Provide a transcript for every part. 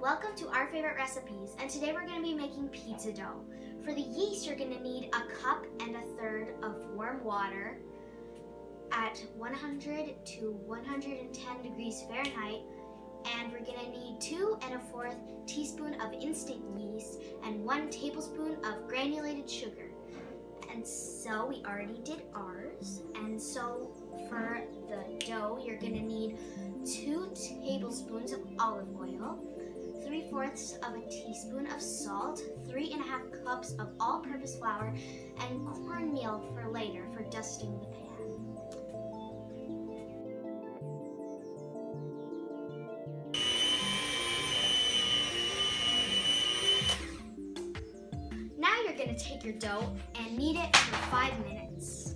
welcome to Our Favorite Recipes, and today we're going to be making pizza dough. For the yeast, you're going to need a cup and a third of warm water at 100 to 110 degrees Fahrenheit, and we're going to need 2 1/4 teaspoon of instant yeast and 1 tablespoon of granulated sugar. And so we already did ours, and so for the dough, you're going to need 2 tablespoons of olive oil, 3/4 of a teaspoon of salt, 3 1/2 cups of all-purpose flour, and cornmeal for later for dusting the pan. Now you're going to take your dough and knead it for 5 minutes.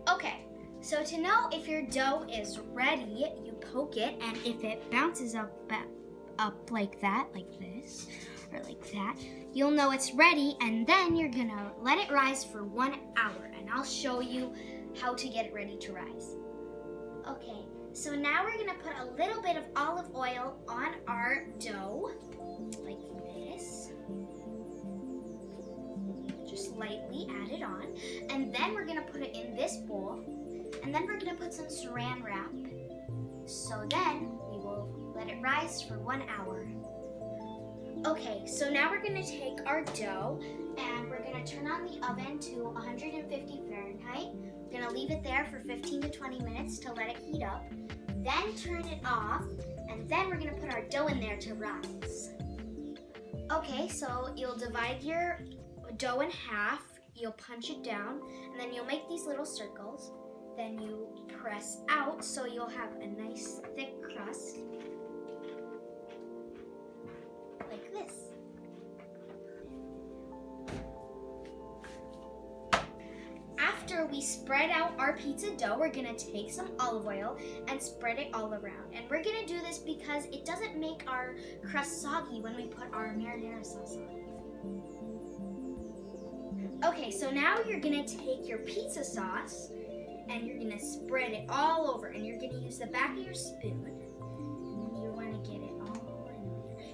Okay, so to know if your dough is ready, you poke it, and if it bounces up like that, like this, or like that, you'll know it's ready, and then you're gonna let it rise for 1 hour, and I'll show you how to get it ready to rise. Okay, so now we're gonna put a little bit of olive oil on our dough, like this. Just lightly add it on, and then we're gonna put it in this bowl, and then we're gonna put some saran wrap. So then we will let it rise for 1 hour. Okay, so now we're gonna take our dough and we're gonna turn on the oven to 150 Fahrenheit. We're gonna leave it there for 15 to 20 minutes to let it heat up. Then turn it off, and then we're gonna put our dough in there to rise. Okay, so you'll divide your dough in half, you'll punch it down, and then you'll make these little circles. Then you press out so you'll have a nice thick crust, like this. After we spread out our pizza dough, we're gonna take some olive oil and spread it all around. And we're gonna do this because it doesn't make our crust soggy when we put our marinara sauce on. Okay, so now you're gonna take your pizza sauce and you're gonna spread it all over, and you're gonna use the back of your spoon, and you wanna get it all in there.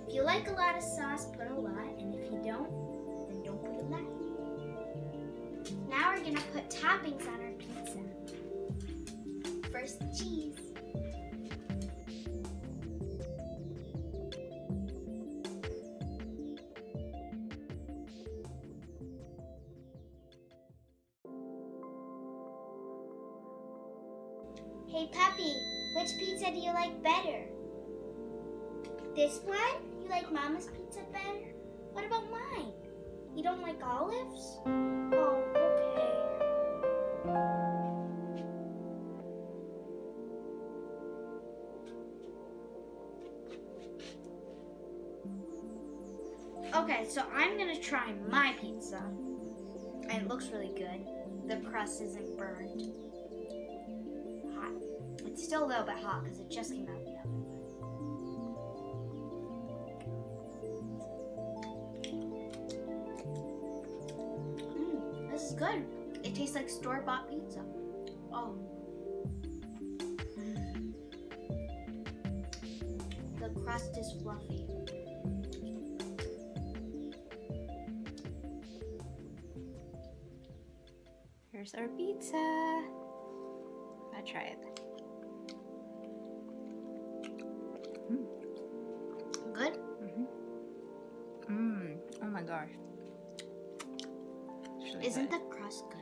If you like a lot of sauce, put a lot, and if you don't, then don't put a lot. Now we're gonna put toppings on our pizza. First, the cheese. Hey Puppy, which pizza do you like better? This one? You like Mama's pizza better? What about mine? You don't like olives? Oh, okay. Okay, so I'm gonna try my pizza. And it looks really good. The crust isn't burned. It's still a little bit hot because it just came out of the oven. This is good. It tastes like store-bought pizza. Oh. The crust is fluffy. Here's our pizza. I'll try it. Good? Oh my gosh. Really Isn't good. the crust good?